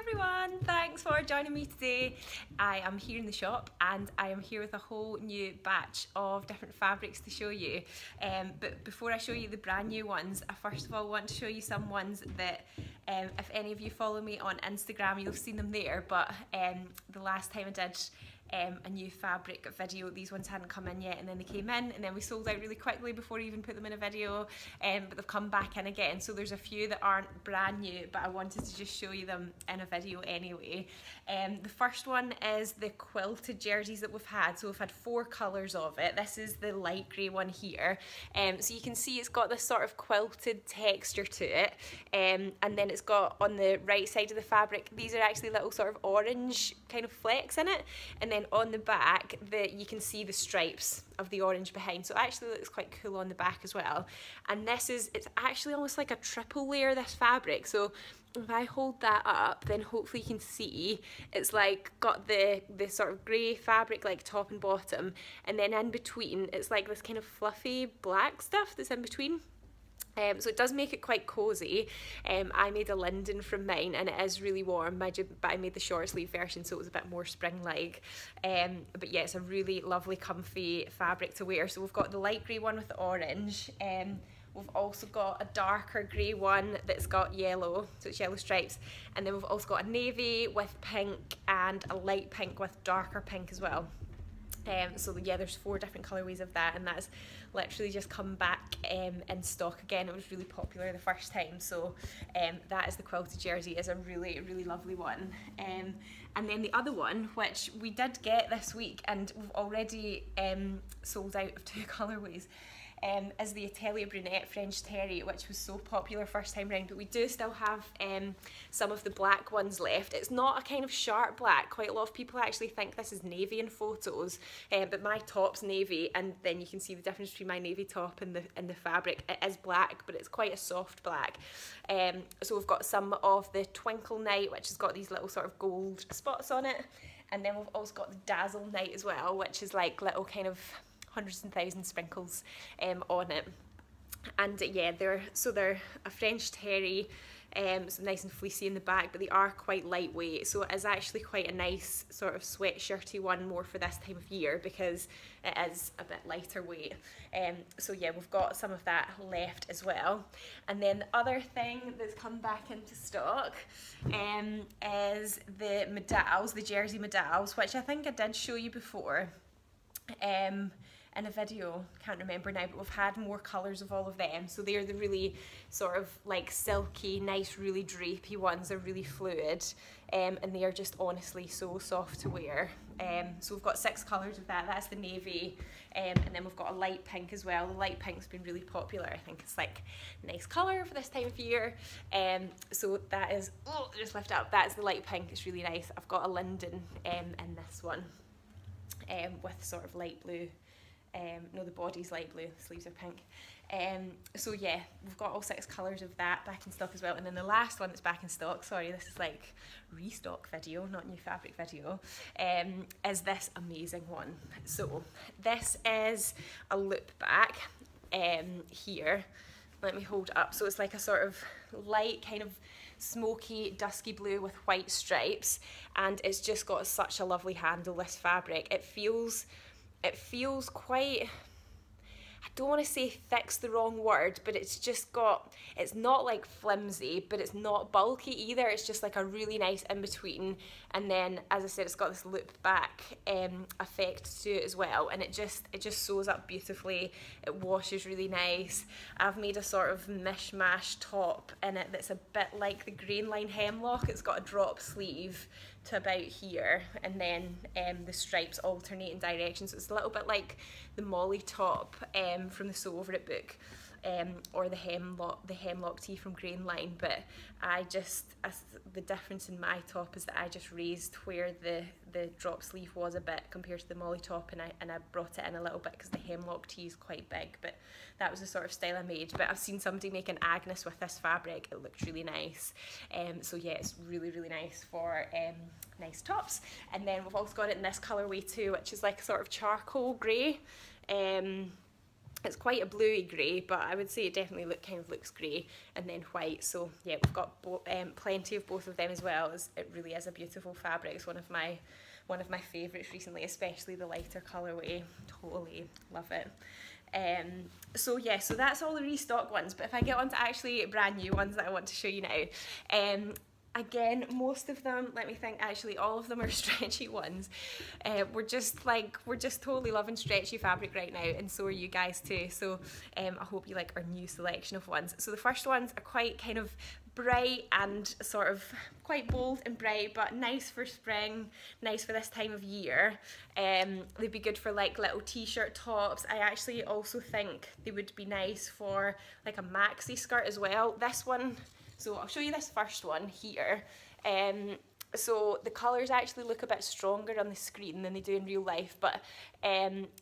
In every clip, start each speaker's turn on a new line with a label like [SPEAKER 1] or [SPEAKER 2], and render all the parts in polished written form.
[SPEAKER 1] everyone, thanks for joining me today. I am here in the shop and I am here with a whole new batch of different fabrics to show you. But before I show you the brand new ones, I first of all want to show you some ones that if any of you follow me on Instagram, you'll have seen them there, but the last time I did a new fabric video, these ones hadn't come in yet, and then they came in and then we sold out really quickly before we even put them in a video, but they've come back in again. So there's a few that aren't brand new, but I wanted to just show you them in a video anyway. The first one is the quilted jerseys that we've had. So we've had 4 colours of it. This is the light grey one here. So you can see it's got this sort of quilted texture to it, and then it's got on the right side of the fabric, these are actually little sort of orange kind of flecks in it, and then on the back you can see the stripes of the orange behind, so it actually looks quite cool on the back as well. And it's actually almost like a triple layer, this fabric. So if I hold that up, then hopefully you can see it's like got the sort of grey fabric like top and bottom, and then in between it's like this kind of fluffy black stuff that's in between. So it does make it quite cosy. I made a linden from mine and it is really warm, but I made the short sleeve version so it was a bit more spring-like. But yeah, it's a really lovely comfy fabric to wear. So we've got the light grey one with the orange. We've also got a darker grey one that's got yellow, so it's yellow stripes. And then we've also got a navy with pink and a light pink with darker pink as well. So yeah, there's 4 different colourways of that, and that's literally just come back in stock again. It was really popular the first time, so that is the quilted jersey. It's a really, really lovely one. And then the other one, which we did get this week and we've already sold out of 2 colourways, is the Atelier Brunette French Terry, which was so popular first time round, but we do still have some of the black ones left. It's not a kind of sharp black. Quite a lot of people actually think this is navy in photos, but my top's navy, and then you can see the difference between my navy top and the fabric. It is black, but it's quite a soft black. So we've got some of the Twinkle Night, which has got these little sort of gold spots on it, and then we've also got the Dazzle Night as well, which is like little kind of hundreds and thousands sprinkles on it. And yeah, they're a French terry, so nice and fleecy in the back, but they are quite lightweight, so it is actually quite a nice sort of sweatshirty one more for this time of year because it is a bit lighter weight. So yeah, we've got some of that left as well. And then the other thing that's come back into stock is the medals, the jersey medals, which I think I did show you before in a video, can't remember now, but we've had more colours of all of them. So they're the really sort of like silky, nice, really drapey ones. They're really fluid, and they are just honestly so soft to wear. So we've got 6 colours of that. That's the navy, and then we've got a light pink as well. The light pink's been really popular. I think it's like a nice colour for this time of year. So that is, oh, just lift up. That's the light pink. It's really nice. I've got a linden in this one, with sort of light blue. No, the body's light blue, the sleeves are pink. So yeah, we've got all 6 colours of that back in stock as well. And then the last one that's back in stock, sorry, this is like restock video, not new fabric video, is this amazing one. So this is a loop back here. Let me hold it up. So it's like a sort of light kind of smoky dusky blue with white stripes, and it's just got such a lovely handle, this fabric. It feels quite, I don't want to say thick's the wrong word, but it's just got, it's not like flimsy, but it's not bulky either. It's just like a really nice in between. And then, as I said, it's got this loop back effect to it as well, and it just sews up beautifully. It washes really nice. I've made a sort of mishmash top in it that's a bit like the Grainline hemlock. It's got a drop sleeve to about here, and then the stripes alternate in directions. So it's a little bit like the Molly top from the Sew Over It book, or the hemlock tee from Grainline, but the difference in my top is that I just raised where the drop sleeve was a bit compared to the Molly top, and I brought it in a little bit because the hemlock tee is quite big, but that was the sort of style I made. But I've seen somebody make an Agnes with this fabric. It looked really nice. So yeah, it's really, really nice for nice tops. And then we've also got it in this colourway too, which is like a sort of charcoal grey. It's quite a bluey grey, but I would say it definitely kind of looks grey, and then white. So yeah, we've got plenty of both of them as well. It really is a beautiful fabric. It's one of my favourites recently, especially the lighter colourway. Totally love it. So yeah, so that's all the restock ones, but if I get on to actually brand new ones that I want to show you now, again, most of them, let me think, actually all of them are stretchy ones. We're just totally loving stretchy fabric right now, and so are you guys too. So I hope you like our new selection of ones. So the first ones are quite kind of bright and sort of quite bold and bright, but nice for spring, nice for this time of year. They'd be good for like little t-shirt tops. I actually also think they would be nice for like a maxi skirt as well. This one, so I'll show you this first one here. So the colours actually look a bit stronger on the screen than they do in real life, but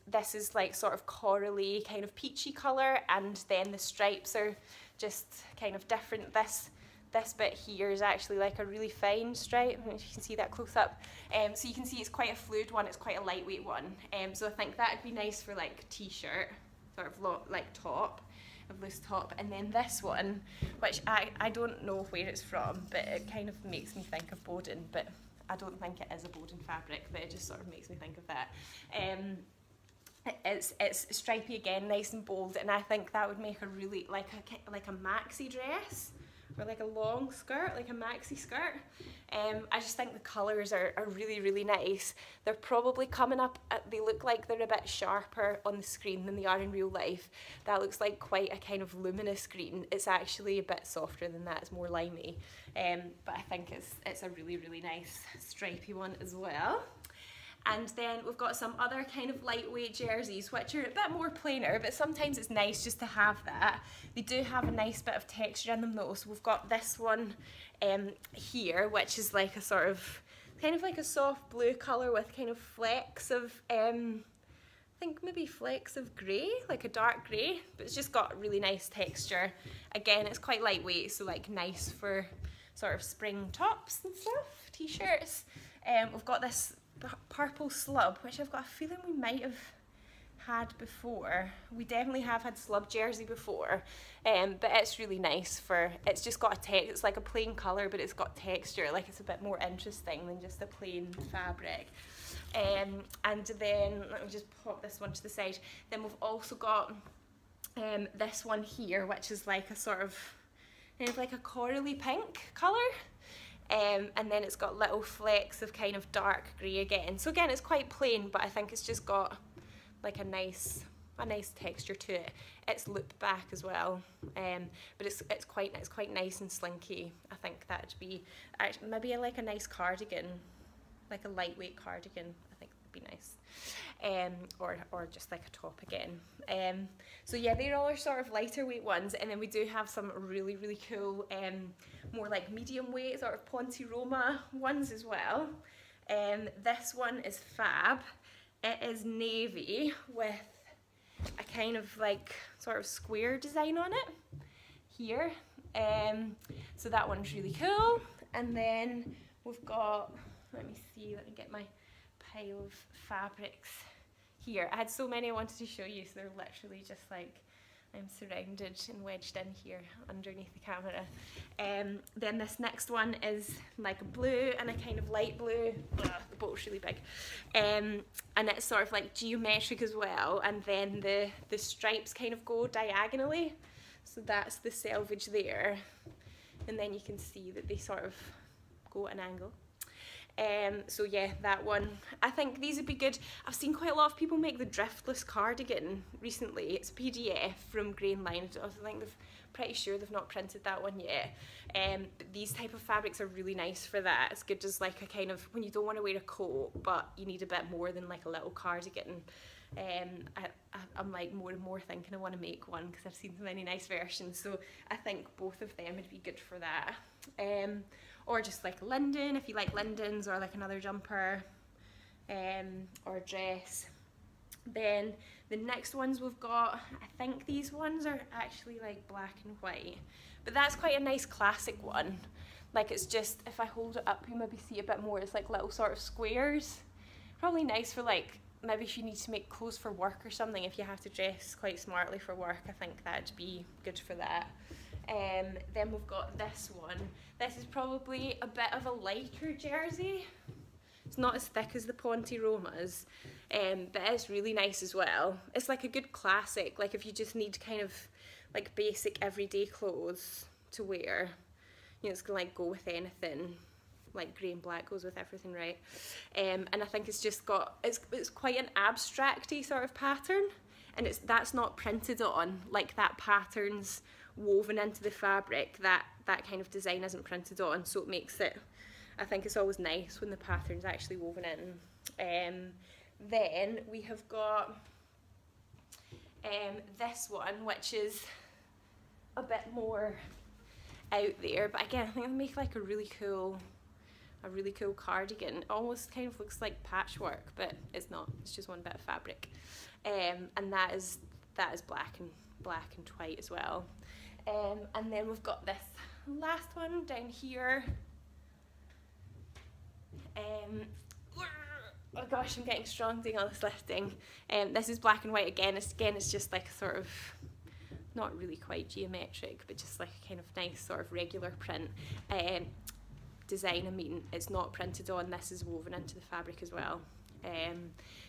[SPEAKER 1] this is like sort of corally kind of peachy colour, and then the stripes are just kind of different. This bit here is actually like a really fine stripe. I don't know if you can see that close up. So you can see it's quite a fluid one, it's quite a lightweight one. So I think that would be nice for like t-shirt, sort of like top, a loose top. And then this one, which I don't know where it's from, but it kind of makes me think of Boden, but I don't think it is a Boden fabric, but it just sort of makes me think of that. It's stripy again, nice and bold, and I think that would make a really like a maxi dress, or like a long skirt, like a maxi skirt. I just think the colours are really, really nice. They're probably coming up, they look like they're a bit sharper on the screen than they are in real life. That looks like quite a kind of luminous green. It's actually a bit softer than that, it's more limey. But I think it's a really, really nice stripy one as well. And then we've got some other kind of lightweight jerseys, which are a bit more plainer, but sometimes it's nice just to have that. They do have a nice bit of texture in them though. So we've got this one here, which is like a sort of, kind of like a soft blue colour with kind of flecks of, I think maybe flecks of grey, like a dark grey, but it's just got really nice texture. Again, it's quite lightweight, so like nice for sort of spring tops and stuff, t-shirts. We've got this purple slub, which I've got a feeling we might have had before. We definitely have had slub jersey before, but it's really nice for, it's just got a text, it's like a plain colour, but it's got texture, like it's a bit more interesting than just a plain fabric. And then, let me just pop this one to the side. Then we've also got this one here, which is like a sort of, kind of like a corally pink colour. And then it's got little flecks of kind of dark grey again. So again, it's quite plain, but I think it's just got like a nice texture to it. It's loop back as well, but it's quite nice and slinky. I think that'd be maybe like a nice cardigan, like a lightweight cardigan. I think would be nice, or just like a top again. So yeah, they're all our sort of lighter weight ones, and then we do have some really, really cool, more like medium weight sort of Ponte Roma ones as well. This one is fab. It is navy with a kind of like sort of square design on it here. So that one's really cool. And then we've got, let me get my pile of fabrics here. I had so many I wanted to show you, so they're literally just like, I'm surrounded and wedged in here underneath the camera. Then this next one is like blue and a kind of light blue. Ugh, the boat's really big. And it's sort of like geometric as well, and then the stripes kind of go diagonally. So that's the selvage there. And then you can see that they sort of go at an angle. So yeah, that one. I think these would be good. I've seen quite a lot of people make the driftless cardigan recently. It's a PDF from Grainline. I think pretty sure they've not printed that one yet. But these type of fabrics are really nice for that. It's good as like a kind of, when you don't want to wear a coat, but you need a bit more than like a little cardigan. I'm like more and more thinking I want to make one because I've seen so many nice versions. So I think both of them would be good for that. Or just like linden, if you like lindens, or like another jumper, or dress. Then the next ones we've got, I think these ones are actually like black and white, but that's quite a nice classic one. Like it's just, if I hold it up you maybe see a bit more, it's like little sort of squares. Probably nice for like maybe if you need to make clothes for work or something, if you have to dress quite smartly for work, I think that'd be good for that. Then we've got this one. This is probably a bit of a lighter jersey. It's not as thick as the Ponte Romas, but it's really nice as well. It's like a good classic, like if you just need kind of like basic everyday clothes to wear, you know, it's gonna like go with anything. Like grey and black goes with everything, right? And I think it's just got, it's quite an abstract-y sort of pattern, and that's not printed on, like that pattern's woven into the fabric, that kind of design isn't printed on, so it makes it, I think it's always nice when the pattern's actually woven in. Then we have got this one, which is a bit more out there, but again, I think it'll make like a really cool cardigan. It almost kind of looks like patchwork, but it's not. It's just one bit of fabric, and that is black and white as well. And then we've got this last one down here. Oh gosh, I'm getting strong doing all this lifting. This is black and white again. It's just like a sort of, not really quite geometric, but just like a kind of nice sort of regular print. Design, I mean, it's not printed on, this is woven into the fabric as well.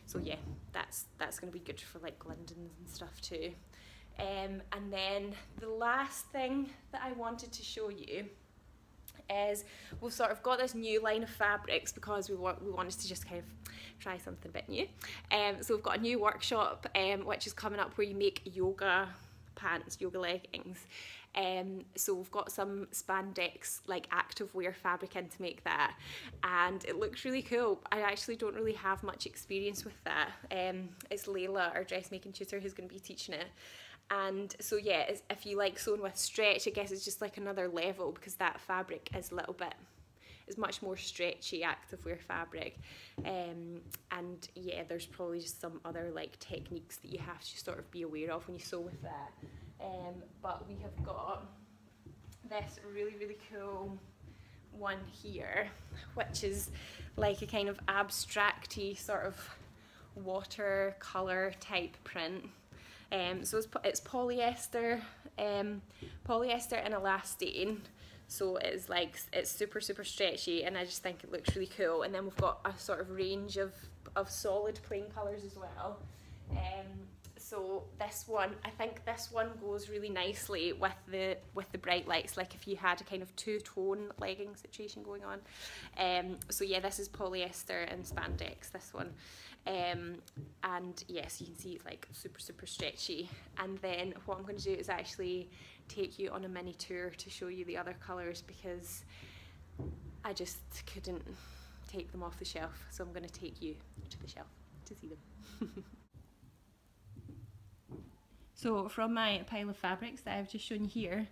[SPEAKER 1] So yeah, that's going to be good for like Lindens and stuff too. And then the last thing that I wanted to show you is we've sort of got this new line of fabrics because we wanted to just kind of try something a bit new. So we've got a new workshop which is coming up where you make yoga pants, yoga leggings. So we've got some spandex like activewear fabric in to make that, and it looks really cool. I actually don't really have much experience with that. It's Layla, our dressmaking tutor, who's going to be teaching it. And so yeah, if you like sewing with stretch, I guess it's just like another level, because that fabric is a little bit, it's much more stretchy activewear fabric. And yeah, there's probably just some other like techniques that you have to sort of be aware of when you sew with that. But we have got this really, really cool one here, which is like a kind of abstract-y sort of watercolour type print. So it's polyester, polyester and elastane. So it's like, it's super, super stretchy, and I just think it looks really cool. And then we've got a sort of range of solid plain colours as well. So this one, I think this one goes really nicely with the bright lights, like if you had a kind of two-tone legging situation going on. So yeah, this is polyester and spandex, this one. And yes, you can see it's like super, super stretchy. And then what I'm going to do is actually take you on a mini tour to show you the other colours, because I just couldn't take them off the shelf. So I'm going to take you to the shelf to see them. So from my pile of fabrics that I've just shown you here,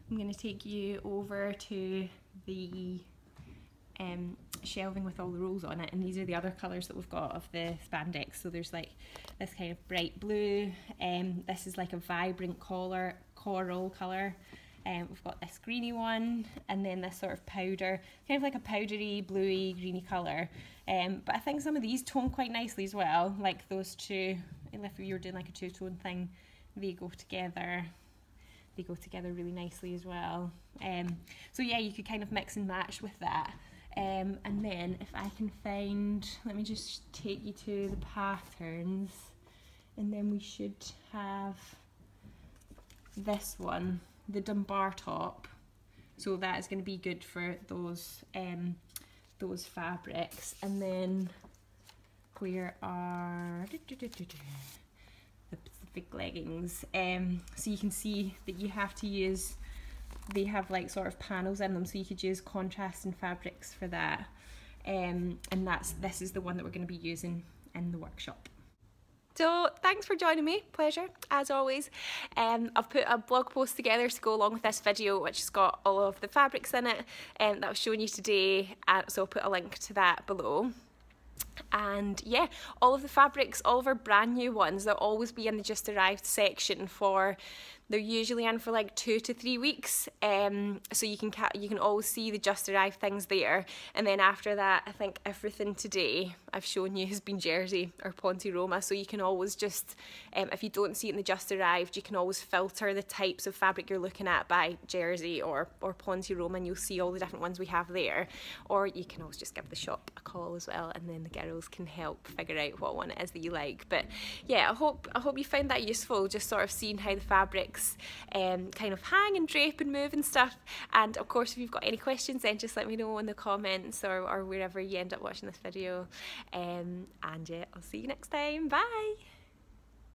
[SPEAKER 1] I'm going to take you over to the shelving with all the rolls on it, and these are the other colours that we've got of the spandex. So there's like this kind of bright blue, this is like a vibrant coral colour, we've got this greeny one, and then this sort of powder, kind of like a powdery, bluey, greeny colour. But I think some of these tone quite nicely as well, like those two, if you were doing like a two-tone thing, they go together really nicely as well. So yeah, you could kind of mix and match with that. And then if I can find, let me just take you to the patterns, and then we should have this one, the Dunbar top. So that is going to be good for those fabrics. And then where are the Pacific leggings? So you can see that you have to use, they have like sort of panels in them, so you could use contrasting fabrics for that. And this is the one that we're going to be using in the workshop. So thanks for joining me, pleasure as always. I've put a blog post together to go along with this video, which has got all of the fabrics in it that I was showing you today, so I'll put a link to that below. And yeah, all of the fabrics, all of our brand new ones, they'll always be in the just arrived section for, they're usually in for like 2 to 3 weeks, so you can always see the just arrived things there. And then after that, I think everything today I've shown you has been jersey or Ponte Roma, so you can always just, if you don't see it in the just arrived, you can always filter the types of fabric you're looking at by jersey or Ponte Roma, and you'll see all the different ones we have there. Or you can always just give the shop a call as well, and then the girls can help figure out what one it is that you like. But yeah, I hope you found that useful, just sort of seeing how the fabrics kind of hang and drape and move and stuff. And of course, if you've got any questions, then just let me know in the comments or wherever you end up watching this video. And yeah, I'll see you next time. Bye.